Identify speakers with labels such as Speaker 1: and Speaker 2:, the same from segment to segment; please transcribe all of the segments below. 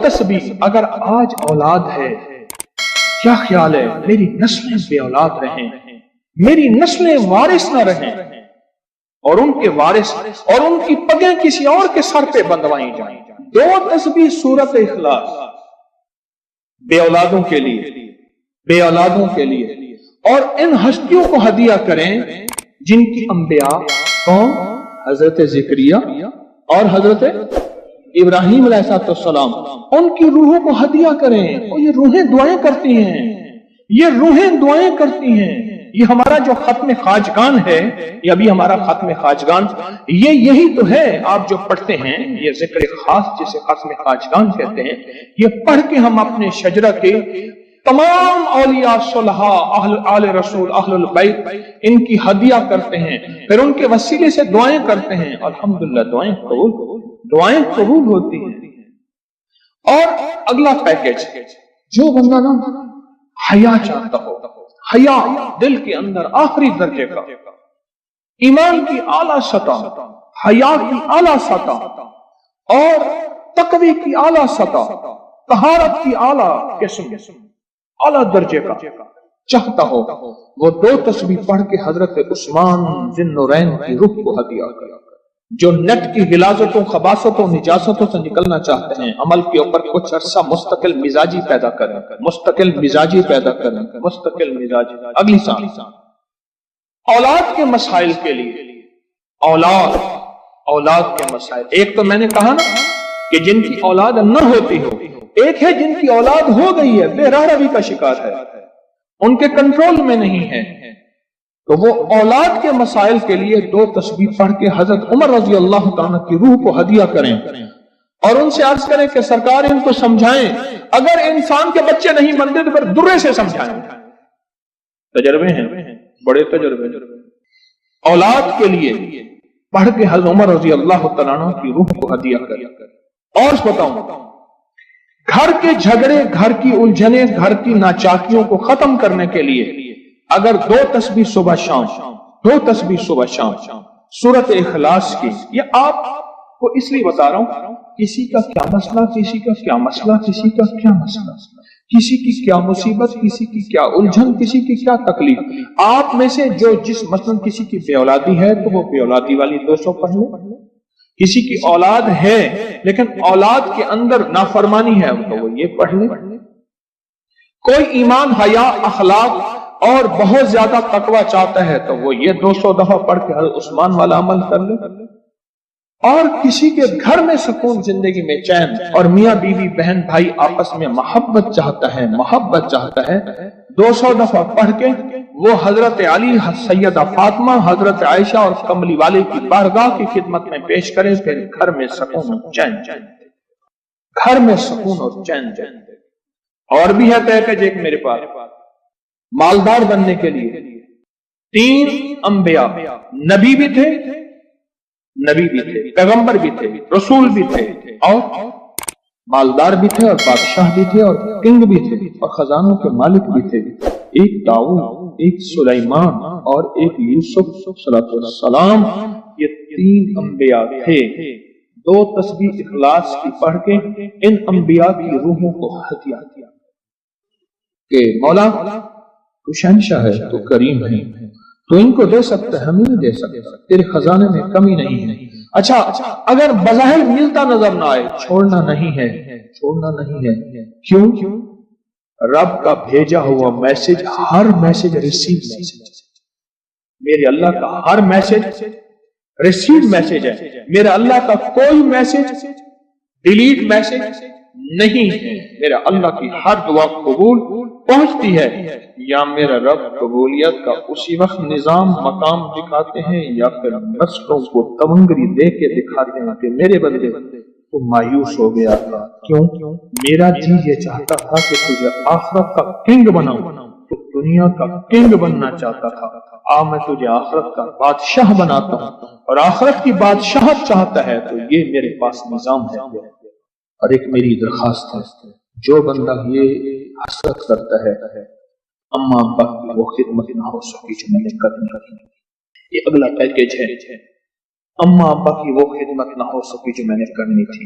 Speaker 1: تسبیح اگر آج اولاد ہے، کیا خیال ہے میری نسلیں بے اولاد رہیں، میری نسلیں وارث نہ رہیں، اور ان کے وارث اور ان کی پگیں کسی اور کے سر پہ بندوائی جائیں۔ 2 تسبیح سورت اخلاص بے اولادوں کے لیے، بے اولادوں کے لیے، اور ان ہستیوں کو ہدیہ کریں جن کی انبیاء کون؟ حضرت زکریا اور حضرت ابراہیم علیہ السلام، ان کی روحوں کو ہدیہ کریں۔ اور یہ روحیں دعائیں کرتی ہیں، یہ روحیں دعائیں کرتی ہیں۔ یہ ہمارا جو ختم خواجگان ہے، یہ ابھی ہمارا ختم خواجگان، یہ یہی تو ہے آپ جو پڑھتے ہیں، یہ ذکر خاص جسے ختم خواجگان کہتے ہیں، یہ پڑھ کے ہم اپنے شجرہ کے تمام اولیاء صلحاء، آل رسول، اہل البیت، ان کی ہدیہ کرتے ہیں، پھر ان کے وسیلے سے دعائیں کرتے ہیں۔ الحمدللہ دعائیں قبول ہوتی ہیں۔ اور اگلا پیکج، جو بندہ نا حیا چاہتا ہو، حیا دل کے اندر آخری درجے کا، ایمان کی اعلیٰ سطح، حیا کی اعلیٰ سطح، اور تقوی کی اعلیٰ سطح، طہارت کی اعلیٰ قسم، اعلیٰ درجے کا چاہتا ہو، وہ 2 تسبیح پڑھ کے حضرت عثمان ذی النورین کی روح کو ہدیہ کرے۔ جو نیٹ کی غلاظتوں، خباثتوں، نجاستوں سے نکلنا چاہتے ہیں، عمل کے اوپر کچھ عرصہ مستقل مزاجی پیدا کریں، مستقل مزاجی پیدا کریں، مستقل مزاجی۔ اگلی سال اولاد کے مسائل کے لیے، اولاد کے مسائل، ایک تو میں نے کہا نا کہ جن کی اولاد نہ ہوتی ہو، ایک ہے جن کی اولاد ہو گئی ہے، بے راہ روی کا شکار ہے، ان کے کنٹرول میں نہیں ہے، تو وہ اولاد کے مسائل کے لیے 2 تسبیح پڑھ کے حضرت عمر رضی اللہ تعالیٰ کی روح کو ہدیہ کریں، اور ان سے عرض کریں کہ سرکار ان کو سمجھائیں، اگر انسان کے بچے نہیں بنتے تو پھر درے سے سمجھائیں۔ تجربے ہیں، بڑے تجربے۔ اولاد کے لیے پڑھ کے حضرت عمر رضی اللہ تعالیٰ کی روح کو ہدیہ کریں۔ اور بتاؤں، گھر کے جھگڑے، گھر کی الجھنیں، گھر کی ناچاکیوں کو ختم کرنے کے لیے اگر 2 تسبیح صبح شام، 2 تسبیح صبح شام سورت اخلاص کی، یہ آپ کو اس لیے بتا رہا ہوں، کسی کا کیا مسئلہ، کسی کا کیا مسئلہ، کسی کا کیا مسئلہ، کسی کی کیا مصیبت، کسی کی کیا الجھن، کسی کی کیا تکلیف، آپ میں سے جو جس مثلا کسی کی بے اولادی ہے تو وہ بے اولادی والی 200 پڑھ لیں، کسی کی اولاد ہے لیکن اولاد کے اندر نافرمانی ہے تو وہ یہ پڑھ لیں، کوئی ایمان، حیا، اخلاق اور بہت زیادہ تقوی چاہتا ہے تو وہ یہ 200 دفعہ پڑھ کے حضرت عثمان والا عمل کر لے، اور کسی کے گھر میں سکون، زندگی میں چین، اور میاں بیوی، بہن بھائی آپس میں محبت چاہتا ہے 200 دفعہ پڑھ کے وہ حضرت علی، سیدہ فاطمہ، حضرت عائشہ اور کملی والے کی بارگاہ کی خدمت میں پیش کرے، پھر گھر میں سکون اور چین، گھر میں سکون اور چین۔ اور بھی ہے پیکج ایک میرے پاس، مالدار بننے کے لیے 3 انبیاء، نبی بھی تھے، پیغمبر بھی تھے، رسول بھی تھے، اور مالدار بھی تھے، اور بادشاہ بھی تھے، اور کنگ بھی تھے، اور خزانوں کے مالک بھی تھے۔ ایک داؤد، ایک سلیمان، اور ایک یوسف صلی اللہ علیہ وسلم، یہ 3 انبیاء تھے۔ 2 تسبیح اخلاص کی پڑھ کے ان انبیاء کی روحوں کو ہدیہ دیا کہ مولا تو شہنشاہ ہے، تو کریم ہے، تو ان کو دے سکتا ہے، ہمیں نہیں دے سکتا، تیرے خزانے میں کمی نہیں ہے۔ اچھا اگر بظاہر ملتا نظر نہ آئے، چھوڑنا نہیں ہے، کیوں؟ رب کا بھیجا ہوا میسج، ہر میسج ریسیو میسج، میرے اللہ کا ہر میسج ریسیو میسج ہے، میرا اللہ کا کوئی میسج ڈیلیٹ میسج نہیں ہے، میرا اللہ کی ہر دعا قبول پہنچتی ہے۔ یا میرا رب قبولیت کا اسی وقت نظام مقام دکھاتے ہیں، یا پھر نسلوں کو تونگری دے کے دکھاتے ہیں کہ میرے بندے تو مایوس ہو گیا تھا، کیوں؟ میرا جی یہ چاہتا تھا کہ تجھے آخرت کا کنگ بناؤں، تو دنیا کا کنگ بننا چاہتا تھا، میں تجھے آخرت کا بادشاہ بناتا ہوں، اور آخرت کی بادشاہت چاہتا ہے تو یہ میرے پاس نظام ہے۔ اور ایک میری درخواست ہے، جو بندہ یہ حسرت کرتا ہے اما ابا کی وہ خدمت نہ ہو سکی جو میں نے کرنی تھی، یہ اگلا پیکج ہے، اما ابا کی وہ خدمت نہ ہو سکی جو میں نے کرنی تھی،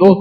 Speaker 1: 2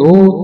Speaker 1: 2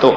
Speaker 1: 2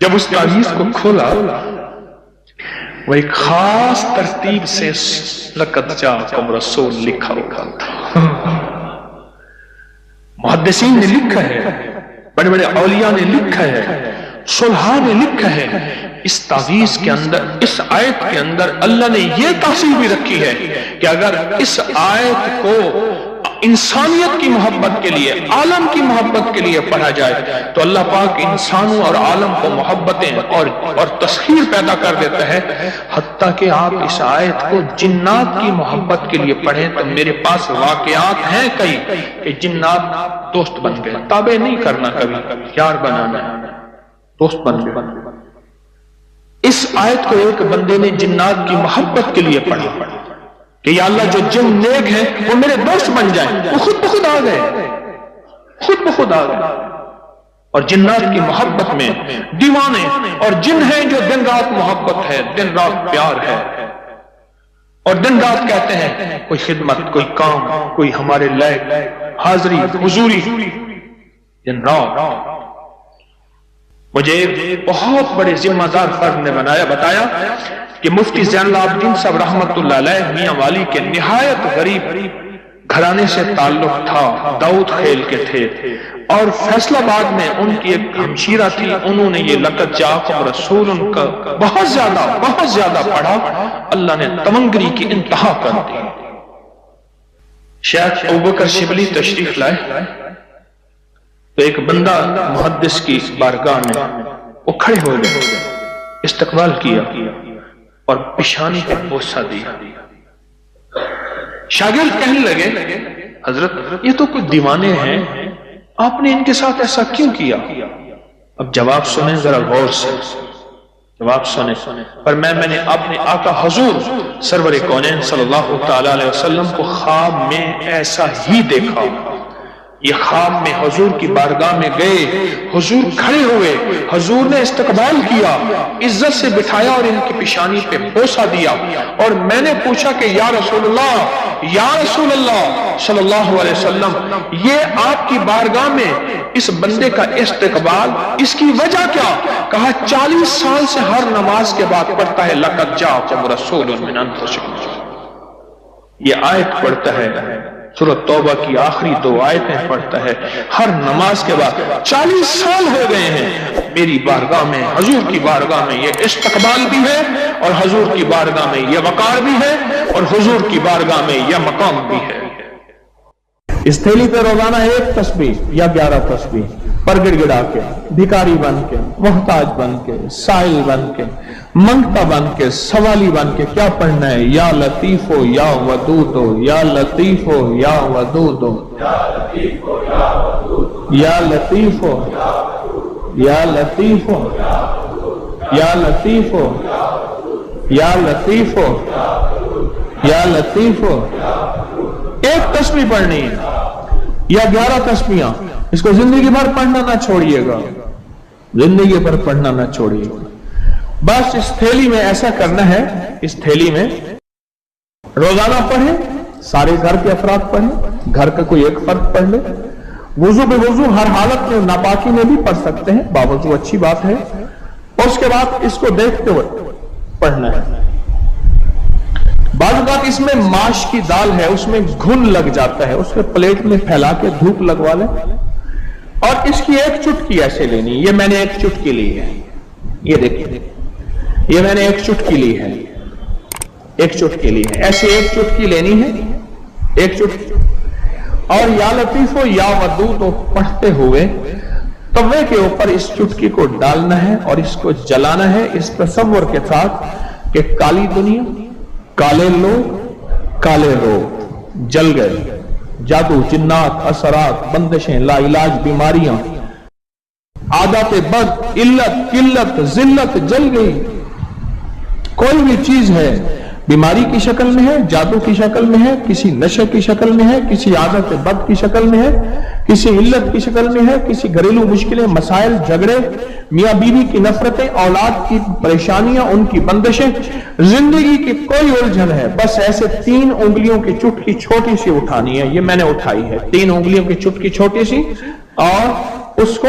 Speaker 1: جب اس تعویذ کو کھولا وہ ایک خاص ترتیب سے لقد جاءکم رسول لکھا ہوا تھا. محدثین نے لکھا ہے، بڑے بڑے اولیاء نے لکھا ہے، صلحاء نے لکھا ہے، اس تعویذ کے اندر، اس آیت کے اندر اللہ نے یہ تاثیر بھی رکھی ہے کہ اگر اس آیت کو انسانیت کی محبت کے لیے، عالم کی محبت کے لیے پڑھا جائے تو اللہ پاک انسانوں اور عالم کو محبتیں اور تسخیر پیدا کر دیتا ہے. حتیٰ کہ آپ اس آیت کو جنات کی محبت کے لیے پڑھیں تو میرے پاس واقعات ہیں کئی کہ جنات دوست بن گئے. تابع نہیں کرنا، کبھی یار بنانا، دوست بن گئے. اس آیت کو ایک بندے نے جنات کی محبت کے لیے پڑھا کہ یا اللہ جو جن نیک ہیں وہ میرے دوست بن جائیں. وہ خود بخود آ گئے، خود بخود آ گئے. اور جنات کی محبت میں دیوانے اور جن ہیں جو دن رات محبت ہے، دن رات پیار ہے، اور دن رات کہتے ہیں کوئی خدمت، کوئی کام، کوئی ہمارے لائق حاضری حضوری، دن رات. مجھے ایک بہت بڑے ذمہ دار فرد نے بتایا کہ مفتی زین العابدین صاحب رحمت اللہ علیہ میاں والی کے نہایت غریب گھرانے سے تعلق تھا، داؤد خیل کے تھے، اور فیصل آباد میں ان کی ایک ہمشیرہ تھی. انہوں نے یہ لقد جاءکم رسول ان کا بہت زیادہ پڑھا. اللہ نے تمنگری کی انتہا کر دی. شیخ ابوبکر شبلی تشریف لائے تو ایک بندہ محدث کی بارگاہ میں وہ کھڑے ہو گئے، استقبال کیا اور پیشانی پہ بوسہ دیا. شاگرد کہنے لگے حضرت یہ تو کوئی دیوانے ہیں، آپ نے ان کے ساتھ ایسا کیوں کیا؟ اب جواب سنیں ذرا غور سے، جواب سنیں. پر میں نے اپنے آقا حضور سرور کونین صلی اللہ تعالی علیہ وسلم کو خواب میں ایسا ہی دیکھا. یہ خواب میں حضور کی بارگاہ میں گئے، حضور کھڑے ہوئے، حضور نے استقبال کیا، عزت سے بٹھایا اور ان کی پیشانی پہ بوسہ دیا. اور میں نے پوچھا کہ یا رسول اللہ صلی اللہ علیہ وسلم، یہ آپ کی بارگاہ میں اس بندے کا استقبال، اس کی وجہ کیا؟ کہا 40 سال سے ہر نماز کے بعد پڑھتا ہے لقد جاءکم رسول من انفسکم. یہ آیت پڑھتا ہے، سورۃ توبہ کی آخری 2 آیتیں پڑھتا ہے ہر نماز کے بعد. 40 سال ہو گئے ہیں میری بارگاہ میں، حضور کی بارگاہ میں یہ استقبال بھی ہے، اور حضور کی بارگاہ میں یہ وقار بھی ہے، اور حضور کی بارگاہ میں یہ مقام بھی ہے.
Speaker 2: اس تھیلی پہ روزانہ 1 تسبیح یا 11 تسبیح پر گڑ گڑا کے، بھکاری بن کے، محتاج بن کے، سائل بن کے، منگتا بن کے، سوالی بن کے کیا پڑھنا ہے؟ یا لطیفو یا ودودو، یا لطیفو یا ودودو، یا لطیفو یا لطیفو یا لطیفو یا لطیفو یا لطیفو. 1 تسبیح پڑھنی ہے یا 11 تسبیحاں. اس کو زندگی بھر پڑھنا نہ چھوڑیے گا، زندگی بھر پڑھنا نہ چھوڑیے گا. بس اس تھیلی میں ایسا کرنا ہے، اس تھیلی میں روزانہ پڑھیں، سارے گھر کے افراد پڑھیں، گھر کا کوئی ایک فرد پڑھ لے. وضو بے وضو ہر حالت میں، ناپاکی میں بھی پڑھ سکتے ہیں، باوضو اچھی بات ہے. اور اس کے بعد اس کو دیکھتے ہوئے پڑھنا ہے. بعض اوقات اس میں ماش کی دال ہے، اس میں گھن لگ جاتا ہے، اس کے پلیٹ میں پھیلا کے دھوپ لگوا لیں. اور اس کی 1 چٹکی ایسے لینی. یہ میں نے 1 چٹکی لی ہے، یہ دیکھیں، یہ میں نے 1 چٹکی لی ہے، 1 چٹکی لی ہے. ایسے 1 چٹکی لینی ہے، 1 چٹکی. اور یا لطیفو یا ودود کو پڑھتے ہوئے توے کے اوپر اس چٹکی کو ڈالنا ہے اور اس کو جلانا ہے، اس تصور کے ساتھ کہ کالی دنیا، کالے لوگ، کالے روگ جل گئے. جادو، جنات، اثرات، بندشیں، لا علاج بیماریاں، عادات بد، علت، قلت، ذلت جل گئی. کوئی بھی چیز ہے بیماری کی شکل میں ہے، جادو کی شکل میں ہے، کسی نشے کی شکل میں ہے، کسی عادت بد کی شکل میں ہے، کسی علت کی شکل میں ہے، کسی گھریلو مشکلیں، مسائل، جھگڑے، میاں بیوی کی نفرتیں، اولاد کی پریشانیاں، ان کی بندشیں، زندگی کی کوئی الجھن ہے، بس ایسے 3 انگلیوں کی چٹکی چھوٹی سی اٹھانی ہے. یہ میں نے اٹھائی ہے، 3 انگلیوں کی چٹکی چھوٹی سی، اور اس کو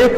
Speaker 2: 1